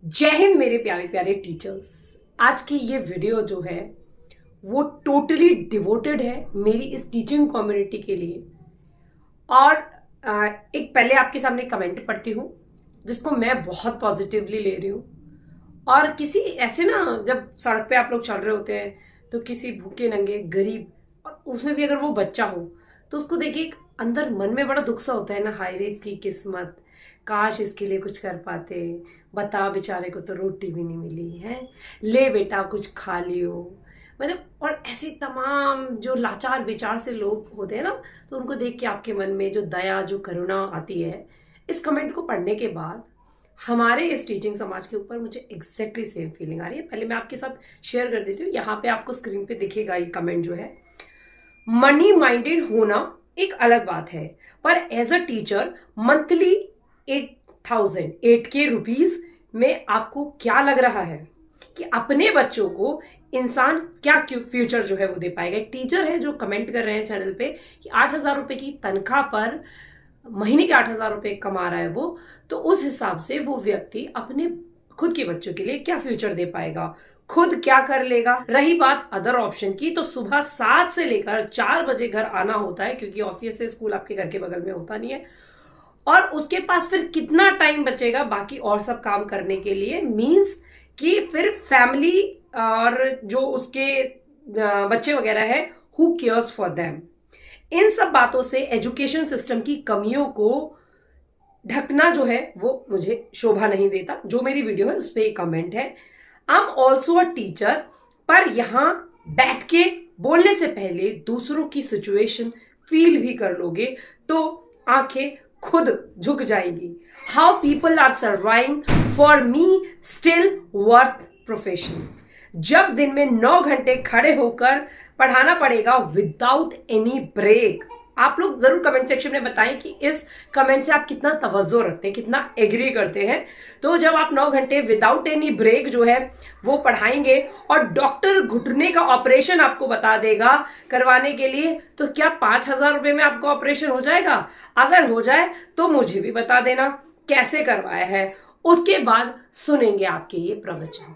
जय हिंद मेरे प्यारे प्यारे टीचर्स। आज की ये वीडियो जो है वो टोटली डिवोटेड है मेरी इस टीचिंग कम्युनिटी के लिए। और एक पहले आपके सामने कमेंट पढ़ती हूँ जिसको मैं बहुत पॉजिटिवली ले रही हूँ। और किसी ऐसे ना, जब सड़क पे आप लोग चल रहे होते हैं तो किसी भूखे नंगे गरीब, और उसमें भी अगर वो बच्चा हो तो उसको देखिए एक अंदर मन में बड़ा दुख सा होता है ना, हाय रे इसकी किस्मत, काश इसके लिए कुछ कर पाते, बता बेचारे को तो रोटी भी नहीं मिली है, ले बेटा कुछ खा लियो। मतलब और ऐसे तमाम जो लाचार विचार से लोग होते हैं ना, तो उनको देख के आपके मन में जो दया जो करुणा आती है, इस कमेंट को पढ़ने के बाद हमारे इस टीचिंग समाज के ऊपर मुझे एग्जैक्टली सेम फीलिंग आ रही है। पहले मैं आपके साथ शेयर कर देती हूँ। यहाँ पे आपको स्क्रीन पे दिखेगा ये कमेंट जो है। मनी माइंडेड होना एक अलग बात है, पर एज अ टीचर मंथली 8,000 में आपको क्या लग रहा है कि अपने बच्चों को इंसान क्या फ्यूचर जो है वो दे पाएगा। एक टीचर है जो कमेंट कर रहे हैं चैनल पे कि 8,000 रुपए की तनख्वाह पर महीने के 8,000 रुपए कमा रहा है वो, तो उस हिसाब से वो व्यक्ति अपने खुद के बच्चों के लिए क्या फ्यूचर दे पाएगा, खुद क्या कर लेगा। रही बात अदर ऑप्शन की, तो सुबह 7 से लेकर 4 बजे घर आना होता है, क्योंकि ऑफिस से स्कूल आपके घर के बगल में होता नहीं है। और उसके पास फिर कितना टाइम बचेगा बाकी और सब काम करने के लिए, मींस कि फिर फैमिली और जो उसके बच्चे वगैरह है, हु केयर्स फॉर देम। इन सब बातों से एजुकेशन सिस्टम की कमियों को ढकना जो है वो मुझे शोभा नहीं देता। जो मेरी वीडियो है उस पर एक कमेंट है, I am also a teacher, पर यहां बैठ के बोलने से पहले दूसरों की सिचुएशन फील भी कर लोगे तो आंखें खुद झुक जाएंगी। How people are surviving for me still worth profession. जब दिन में 9 घंटे खड़े होकर पढ़ाना पड़ेगा विदाउट एनी ब्रेक। आप लोग जरूर कमेंट सेक्शन में बताएं कि इस कमेंट से आप कितना तवज्जो रखते हैं, कितना एग्री करते हैं। तो जब आप 9 घंटे विदाउट एनी ब्रेक जो है वो पढ़ाएंगे और डॉक्टर घुटने का ऑपरेशन आपको बता देगा करवाने के लिए, तो क्या 5,000 रुपए में आपका ऑपरेशन हो जाएगा? अगर हो जाए तो मुझे भी बता देना कैसे करवाया है, उसके बाद सुनेंगे आपके ये प्रवचन।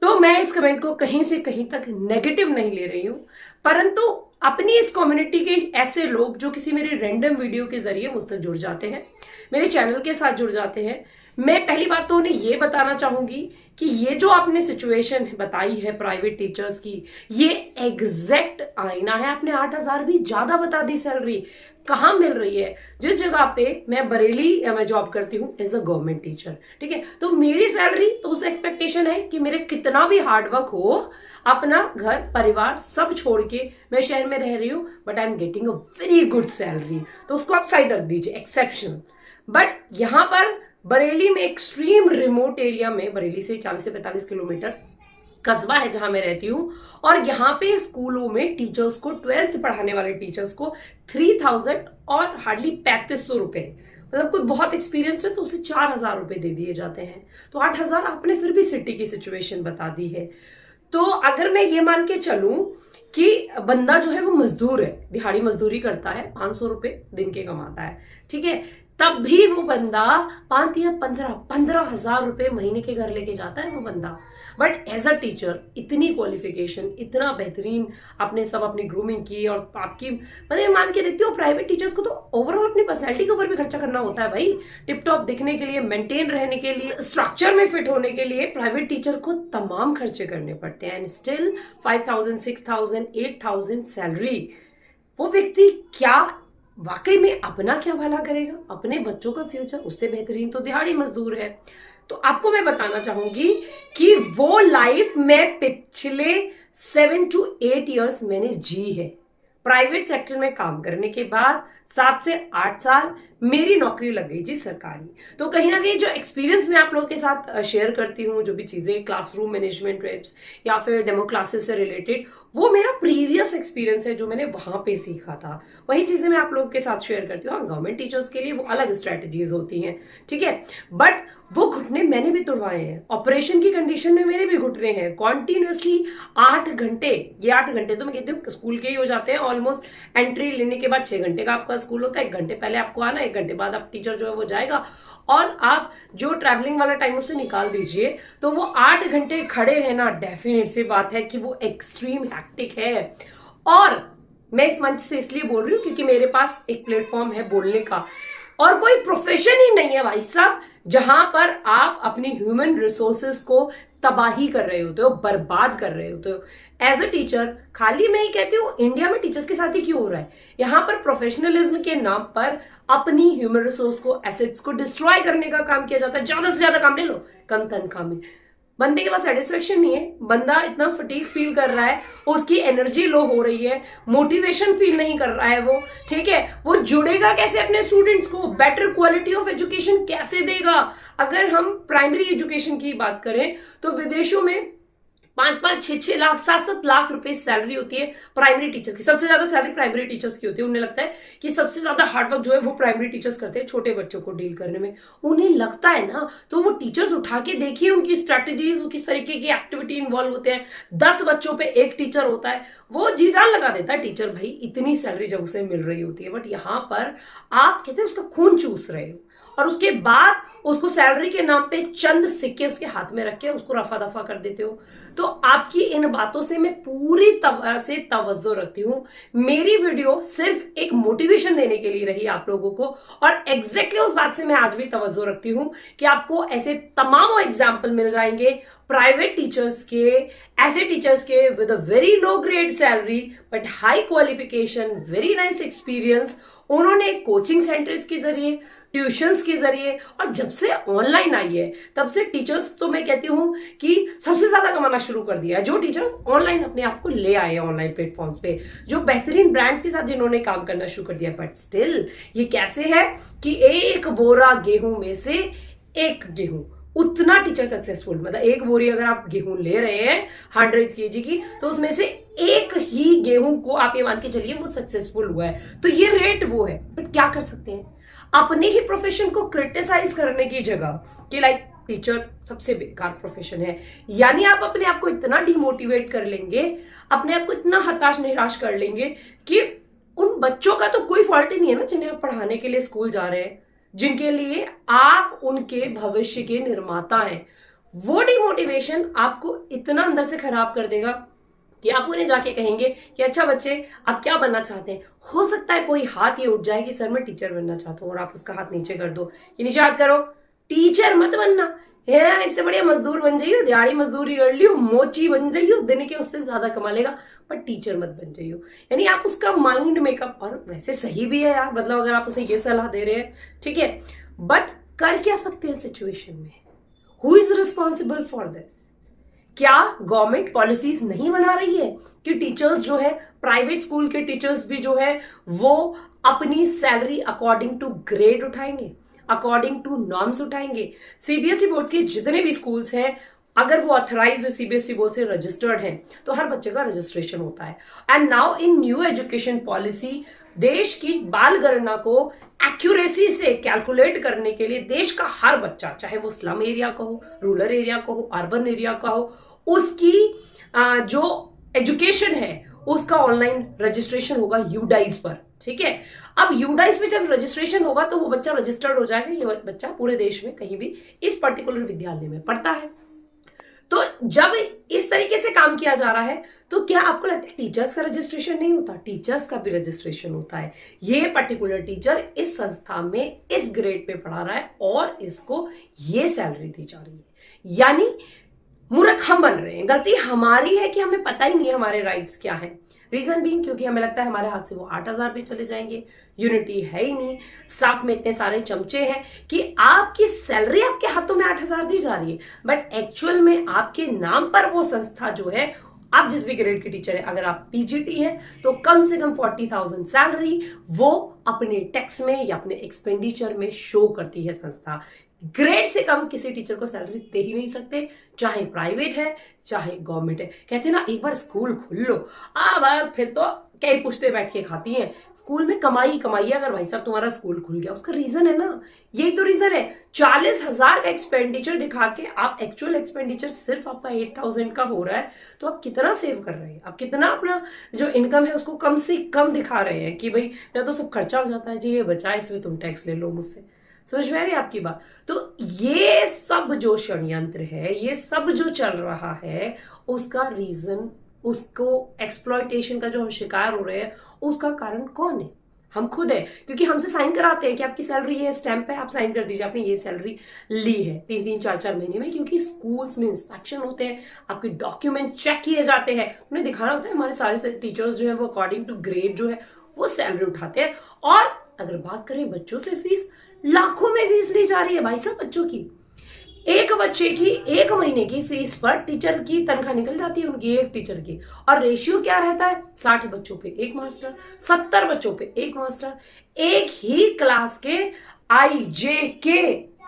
तो मैं इस कमेंट को कहीं से कहीं तक नेगेटिव नहीं ले रही हूं, परंतु अपनी इस कम्युनिटी के ऐसे लोग जो किसी मेरे रैंडम वीडियो के जरिए मुझ तक जुड़ जाते हैं, मेरे चैनल के साथ जुड़ जाते हैं, मैं पहली बात तो उन्हें ये बताना चाहूंगी कि ये जो आपने सिचुएशन बताई है प्राइवेट टीचर्स की, ये एग्जैक्ट आईना है। आपने 8,000 भी ज्यादा बता दी सैलरी, कहाँ मिल रही है? जिस जगह पे मैं बरेली मैं जॉब करती हूँ एज अ गवर्नमेंट टीचर, ठीक है, तो मेरी सैलरी तो उस एक्सपेक्टेशन है कि मेरे कितना भी हार्डवर्क हो, अपना घर परिवार सब छोड़ के मैं शहर में रह रही हूँ, but I am getting a very good salary, तो उसको आप साइड रख दीजिए, एक्सेप्शन। बट यहाँ पर बरेली में एक्सट्रीम रिमोट एरिया में, बरेली से 40 से 45 किलोमीटर कस्बा है जहां मैं रहती हूँ, और यहाँ पे स्कूलों में टीचर्स को 12th पढ़ाने वाले टीचर्स को 3,000 और हार्डली 3,500 रुपए, मतलब कोई बहुत एक्सपीरियंस है तो उसे 4,000 रुपए दे दिए जाते हैं। तो 8,000 आपने फिर भी सिटी की सिचुएशन बता दी है। तो अगर मैं ये मान के चलूं कि बंदा जो है वो मजदूर है, दिहाड़ी मजदूरी करता है, 500 रुपए दिन के कमाता है, ठीक है, तब भी वो बंदा 5 या 15,000 रुपए महीने के घर लेके जाता है वो बंदा। बट एज अ टीचर इतनी क्वालिफिकेशन, इतना बेहतरीन आपने सब अपनी ग्रूमिंग की, और आपकी मतलब मान के देखती हो प्राइवेट टीचर्स को तो ओवरऑल अपनी पर्सनैलिटी के ऊपर भी खर्चा करना होता है भाई। टिप टॉप दिखने के लिए, मेंटेन रहने के लिए, स्ट्रक्चर में फिट होने के लिए प्राइवेट टीचर को तमाम खर्चे करने पड़ते हैं। एंड स्टिल 5,000, 6,000, 8,000 सैलरी, वो व्यक्ति क्या वाकई में अपना क्या भला करेगा, अपने बच्चों का फ्यूचर? उससे बेहतरीन तो दिहाड़ी मजदूर है। तो आपको मैं बताना चाहूंगी कि वो लाइफ में पिछले 7 to 8 ईयर्स मैंने जी है। प्राइवेट सेक्टर में काम करने के बाद 7 से 8 साल मेरी नौकरी लग गई जी सरकारी। तो कहीं ना कहीं जो एक्सपीरियंस मैं आप लोगों के साथ शेयर करती हूँ, जो भी चीजें क्लासरूम मैनेजमेंट टिप्स या फिर डेमो क्लासेस से रिलेटेड, वो मेरा प्रीवियस एक्सपीरियंस है जो मैंने वहां पे सीखा था। वही चीजें मैं आप लोगों के साथ शेयर करती हूँ। गवर्नमेंट टीचर्स के लिए वो अलग स्ट्रेटजीज होती हैं, ठीक है, बट वो घुटने मैंने भी तुड़वाए हैं, ऑपरेशन की कंडीशन में मेरे भी घुटने हैं। कॉन्टिन्यूसली 8 घंटे, ये 8 घंटे तो मैं कहती हूँ स्कूल के ही हो जाते हैं ऑलमोस्ट। एंट्री लेने के बाद 6 घंटे का आपका स्कूल होता है, 1 घंटे पहले आपको आना, 1 घंटे बाद आप टीचर जो है वो जाएगा, और आप जो ट्रैवलिंग वाला टाइम उसे निकाल दीजिए, तो वो 8 घंटे खड़े रहना डेफिनेट सी बात है कि वो एक्सट्रीम हैक्टिक है। और मैं इस मंच से इसलिए बोल रही हूँ क्योंकि मेरे पास एक प्लेटफॉर्म है बोलने का, और कोई प्रोफेशन ही नहीं है भाई साहब जहां पर आप अपनी ह्यूमन रिसोर्सेज को तबाही कर रहे होते हो, बर्बाद कर रहे होते हो। एज अ टीचर, खाली मैं ही कहती हूँ इंडिया में टीचर्स के साथ ही क्यों हो रहा है, यहाँ पर प्रोफेशनलिज्म के नाम पर अपनी ह्यूमन रिसोर्स को, एसेट्स को डिस्ट्रॉय करने का काम किया जाता है। ज्यादा से ज्यादा काम ले लो कम तनख्वाह में। बंदे के पास सेटिस्फेक्शन नहीं है, बंदा इतना फटीक फील कर रहा है, उसकी एनर्जी लो हो रही है, मोटिवेशन फील नहीं कर रहा है वो, ठीक है। वो जुड़ेगा कैसे अपने स्टूडेंट्स को, बेटर क्वालिटी ऑफ एजुकेशन कैसे देगा। अगर हम प्राइमरी एजुकेशन की बात करें तो विदेशों में 5-5, 6-6 लाख, 7-7 लाख रुपए सैलरी होती है प्राइमरी टीचर्स की। सबसे ज्यादा सैलरी प्राइमरी टीचर्स की होती है। उन्हें लगता है कि सबसे ज्यादा हार्डवर्क जो है वो प्राइमरी टीचर्स करते हैं छोटे बच्चों को डील करने में। उन्हें लगता है ना, तो वो टीचर्स उठा के देखिए उनकी स्ट्रैटेजीज, वो किस तरीके की एक्टिविटी इन्वॉल्व होते हैं। 10 बच्चों पे एक टीचर होता है, वो जी जान लगा देता है टीचर भाई, इतनी सैलरी जब उसे मिल रही होती है। बट यहाँ पर आप कहते हैं उसका खून चूस रहे हो, और उसके बाद उसको सैलरी के नाम पे चंद सिक्के उसके हाथ में रख के उसको रफा दफा कर देते हो। तो आपकी इन बातों से मैं पूरी तरह से तवज्जो रखती हूँ। मेरी वीडियो सिर्फ एक मोटिवेशन देने के लिए रही आप लोगों को, और एग्जैक्टली उस बात से मैं आज भी तवज्जो रखती हूँ कि आपको ऐसे तमाम एग्जाम्पल मिल जाएंगे प्राइवेट टीचर्स के, ऐसे टीचर्स के with a very low grade salary but high qualification, very nice experience. उन्होंने कोचिंग सेंटर्स के जरिए, ट्यूशंस के जरिए, और जब से ऑनलाइन आई है तब से टीचर्स तो मैं कहती हूं कि सबसे ज्यादा कमाना शुरू कर दिया है। जो टीचर्स ऑनलाइन अपने आप को ले आए हैं ऑनलाइन प्लेटफॉर्म्स पे, जो बेहतरीन ब्रांड्स के साथ जिन्होंने काम करना शुरू कर दिया। बट स्टिल ये कैसे है कि एक बोरा गेहूं में से एक गेहूं, उतना टीचर सक्सेसफुल, मतलब एक बोरी अगर आप गेहूं ले रहे हैं 100 kg की, तो उसमें से एक ही गेहूं को आप ये मान के चलिए वो सक्सेसफुल हुआ है। तो ये रेट वो है। बट क्या कर सकते हैं, अपने ही प्रोफेशन को क्रिटिसाइज करने की जगह कि लाइक टीचर सबसे बेकार प्रोफेशन है, यानी आप अपने आप को इतना डिमोटिवेट कर लेंगे, अपने आप को इतना हताश निराश कर लेंगे कि उन बच्चों का तो कोई फॉल्ट ही नहीं है ना जिन्हें आप पढ़ाने के लिए स्कूल जा रहे हैं, जिनके लिए आप उनके भविष्य के निर्माता हैं। वो डिमोटिवेशन आपको इतना अंदर से खराब कर देगा कि आप उन्हें जाके कहेंगे कि अच्छा बच्चे आप क्या बनना चाहते हैं। हो सकता है कोई हाथ ये उठ जाए कि सर मैं टीचर बनना चाहता हूँ, और आप उसका हाथ नीचे कर दो कि नीचे हाथ करो, टीचर मत बनना है, इससे बढ़िया मजदूर बन जाइयो, दिहाड़ी मजदूरी कर लियो, मोची बन जाइयो, दिन के उससे ज्यादा कमा लेगा, पर टीचर मत बन जाइयो। यानी आप उसका माइंड मेकअप, और वैसे सही भी है यार, मतलब अगर आप उसे ये सलाह दे रहे हैं ठीक है, बट कर क्या सकते हैं सिचुएशन में, who is responsible for this. क्या गवर्नमेंट पॉलिसीज नहीं बना रही है कि टीचर्स जो है, प्राइवेट स्कूल के टीचर्स भी जो है वो अपनी सैलरी अकॉर्डिंग टू ग्रेड उठाएंगे, अकॉर्डिंग टू नॉर्म्स उठाएंगे। सीबीएसई बोर्ड के जितने भी स्कूल्स हैं, अगर वो ऑथराइज्ड सीबीएसई बोर्ड से रजिस्टर्ड हैं, तो हर बच्चे का रजिस्ट्रेशन होता है। And now in new education policy, देश की बाल गणना को एक्यूरेसी से कैलकुलेट करने के लिए देश का हर बच्चा, चाहे वो स्लम एरिया का हो, रूरल एरिया का हो, अर्बन एरिया का हो, उसकी जो एजुकेशन है उसका ऑनलाइन रजिस्ट्रेशन होगा यूडाइज पर, ठीक है। अब यूडाइज पे जब रजिस्ट्रेशन होगा तो वो बच्चा रजिस्टर्ड हो जाएगा, ये बच्चा पूरे देश में कहीं भी इस पर्टिकुलर विद्यालय में पढ़ता है। तो जब इस तरीके से काम किया जा रहा है, तो क्या आपको लगता है टीचर्स का रजिस्ट्रेशन नहीं होता? टीचर्स का भी रजिस्ट्रेशन होता है। ये पर्टिकुलर टीचर इस संस्था में इस ग्रेड पे पढ़ा रहा है और इसको ये सैलरी दी जा रही है। यानी मूर्ख हम बन रहे हैं, गलती हमारी है कि हमें पता ही नहीं है हमारे राइट्स क्या है। रीजन बीइंग क्योंकि हमें लगता है हमारे हाथ से वो 8,000 भी चले जाएंगे, यूनिटी है ही नहीं, स्टाफ में इतने सारे चमचे हैं कि आपकी सैलरी आपके हाथों में 8,000 दी जा रही है, बट एक्चुअल में आपके नाम पर वो संस्था जो है, आप जिस भी ग्रेड के टीचर है, अगर आप पीजीटी है तो कम से कम 40,000 सैलरी वो अपने टैक्स में या अपने एक्सपेंडिचर में शो करती है संस्था। ग्रेड से कम किसी टीचर को सैलरी दे ही नहीं सकते, चाहे प्राइवेट है चाहे गवर्नमेंट है। कहते हैं ना, एक बार स्कूल खुल लो, बस फिर तो कई पुश्ते बैठ के खाती हैं। स्कूल में कमाई कमाई अगर भाई साहब तुम्हारा स्कूल खुल गया, उसका रीजन है ना, यही तो रीजन है। 40,000 का एक्सपेंडिचर दिखा के आप एक्चुअल एक्सपेंडिचर सिर्फ आपका 8,000 का हो रहा है, तो आप कितना सेव कर रहे हैं, आप कितना अपना जो इनकम है उसको कम से कम दिखा रहे हैं कि भाई मेरा तो सब खर्चा हो जाता है जी, ये बचा है इसमें तुम टैक्स ले लो मुझसे। समझ में आ रही है आपकी बात? तो ये सब जो षड्यंत्र है, ये सब जो चल रहा है, उसका रीजन, उसको एक्सप्लॉयटेशन का जो हम शिकार हो रहे हैं, उसका कारण कौन है? हम खुद है, क्योंकि हमसे साइन कराते हैं कि आपकी सैलरी ये स्टैंप है, आप साइन कर दीजिए आपने ये सैलरी ली है 3-3, 4-4 महीने में, क्योंकि स्कूल्स में इंस्पेक्शन होते हैं, आपके डॉक्यूमेंट्स चेक किए जाते हैं, उन्हें दिखाना होता है हमारे सारे टीचर्स जो है वो अकॉर्डिंग टू ग्रेड जो है वो सैलरी उठाते हैं। और अगर बात करें बच्चों से, फीस लाखों में फीस ली जा रही है भाई साहब बच्चों की। एक बच्चे की 1 महीने की फीस पर टीचर की तनख्वाह निकल जाती है उनकी, एक टीचर की। और रेशियो क्या रहता है? 60 बच्चों पे 1 मास्टर, 70 बच्चों पे 1 मास्टर। एक ही क्लास के IJK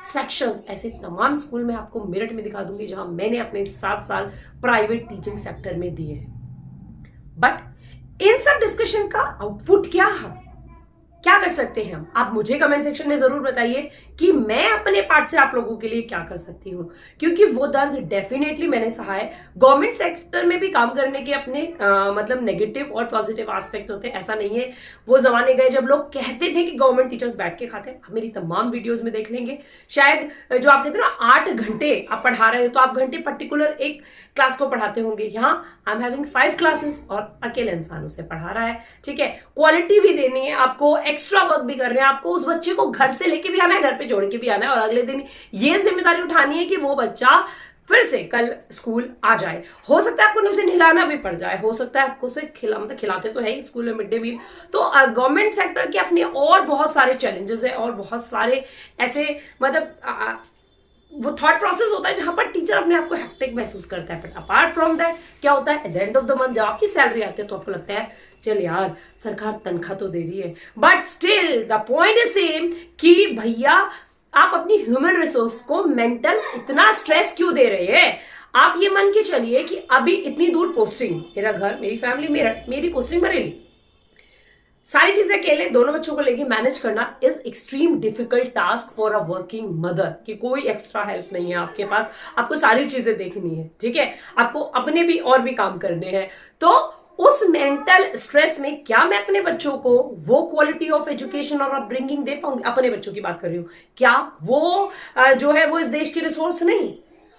सेक्शंस, ऐसे तमाम स्कूल में आपको मेरठ में दिखा दूंगी जहां मैंने अपने 7 साल प्राइवेट टीचिंग सेक्टर में दिए हैं। बट इन सब डिस्कशन का आउटपुट क्या है, क्या कर सकते हैं हम? आप मुझे कमेंट सेक्शन में जरूर बताइए कि मैं अपने पार्ट से आप लोगों के लिए क्या कर सकती हूँ, क्योंकि वो दर्द डेफिनेटली मैंने सहा है। गवर्नमेंट सेक्टर में भी काम करने के अपने मतलब नेगेटिव और पॉजिटिव एस्पेक्ट होते हैं, ऐसा नहीं है। वो जमाने गए जब लोग कहते थे कि गवर्नमेंट टीचर्स बैठ के खाते हैं। आप मेरी तमाम वीडियोज में देख लेंगे, शायद जो आप कहते हैं ना 8 घंटे आप पढ़ा रहे हो, तो आप घंटे पर्टिकुलर एक क्लास को पढ़ाते होंगे। यहाँ आई एम हैविंग 5 क्लासेस और अकेले इंसान उसे पढ़ा रहा है, ठीक है। क्वालिटी भी देनी है आपको, एक्स्ट्रा वर्क भी कर रहे हैं आपको, उस बच्चे को घर से लेके भी आना है, घर पे जोड़ के भी आना है, और अगले दिन ये जिम्मेदारी उठानी है कि वो बच्चा फिर से कल स्कूल आ जाए। हो सकता है आपको उसे नहलाना भी पड़ जाए, हो सकता है आपको उसे खिलाते तो है ही स्कूल में मिड डे मील। तो गवर्नमेंट सेक्टर के अपने और बहुत सारे चैलेंजेस है, और बहुत सारे ऐसे मतलब वो थॉट प्रोसेस होता है जहां पर टीचर अपने आप को हेक्टिक महसूस करता है। बट अपार्ट फ्रॉम दैट क्या होता है, at the end of the month जब आपकी सैलरी आती है तो आपको लगता है चल यार सरकार तनख्वाह तो दे रही है, but still the point is same कि भैया आप अपनी ह्यूमन रिसोर्स को मेंटल इतना स्ट्रेस क्यों दे रहे हैं? आप ये मान के चलिए कि अभी इतनी दूर पोस्टिंग, मेरा घर, मेरी फैमिली, मेरी पोस्टिंग बरेली, सारी चीजें अकेले दोनों बच्चों को लेके मैनेज करना is extreme difficult task for a working mother, कि कोई एक्स्ट्रा हेल्प नहीं है आपके पास, आपको सारी चीजें देखनी है, ठीक है, आपको अपने भी और भी काम करने हैं। तो उस मेंटल स्ट्रेस में क्या मैं अपने बच्चों को वो क्वालिटी ऑफ एजुकेशन और अपब्रिंगिंग दे पाऊंगी? अपने बच्चों की बात कर रही हूं, क्या वो जो है वो इस देश की रिसोर्स नहीं?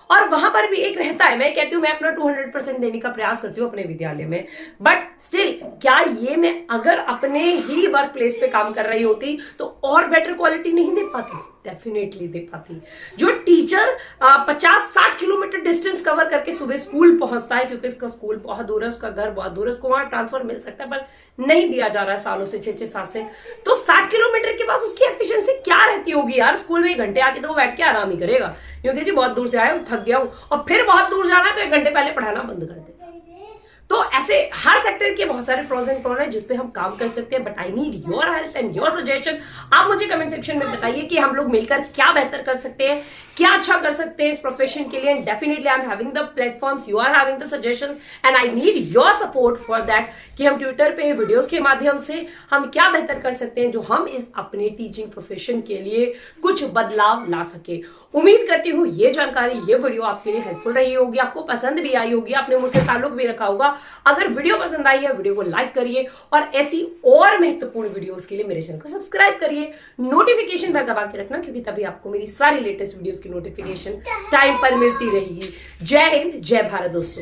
और वहां पर भी एक रहता है, मैं कहती हूँ मैं अपना 200% देने का प्रयास करती हूँ अपने विद्यालय में, बट स्टिल क्या ये मैं अगर अपने ही वर्क प्लेस पे काम कर रही होती तो और बेटर क्वालिटी नहीं दे पाती? डेफिनेटली दे पाती। जो टीचर 50-60 किलोमीटर डिस्टेंस कवर करके सुबह स्कूल पहुंचता है, क्योंकि इसका स्कूल बहुत दूर है, उसका घर बहुत दूर है, उसको वहां ट्रांसफर मिल सकता है पर नहीं दिया जा रहा है सालों से, 6-7 से, तो 60 किलोमीटर के बाद उसकी एफिशिएंसी क्या रहती होगी यार? स्कूल में 1 घंटे आके तो वो बैठ के आराम ही करेगा, क्योंकि जी बहुत दूर से आया हूं, थक गया हूं, और फिर बहुत दूर जाना है तो 1 घंटे पहले पढ़ाना बंद कर देगा। तो ऐसे हर सेक्टर के बहुत सारे प्रोज एंड कॉन है जिसपे हम काम कर सकते हैं, but I need your help and your suggestion. आप मुझे कमेंट सेक्शन में बताइए कि हम लोग मिलकर क्या बेहतर कर सकते हैं, क्या अच्छा कर सकते हैं इस प्रोफेशन के लिए। And definitely I am having the platforms, you are having the suggestions and I need your support for that, कि हम ट्विटर पे वीडियोस के माध्यम से हम क्या बेहतर कर सकते हैं जो हम इस अपने टीचिंग प्रोफेशन के लिए कुछ बदलाव ला सके। उम्मीद करती हूँ ये जानकारी, ये वीडियो आपके लिए हेल्पफुल रही होगी, आपको पसंद भी आई होगी, आपने मुझसे ताल्लुक भी रखा होगा। अगर वीडियो पसंद आई है वीडियो को लाइक करिए, और ऐसी और महत्वपूर्ण वीडियोस के लिए मेरे चैनल को सब्सक्राइब करिए, नोटिफिकेशन बेल दबा के रखना, क्योंकि तभी आपको मेरी सारी लेटेस्ट वीडियोस की नोटिफिकेशन टाइम पर मिलती रहेगी। जय हिंद, जय भारत दोस्तों।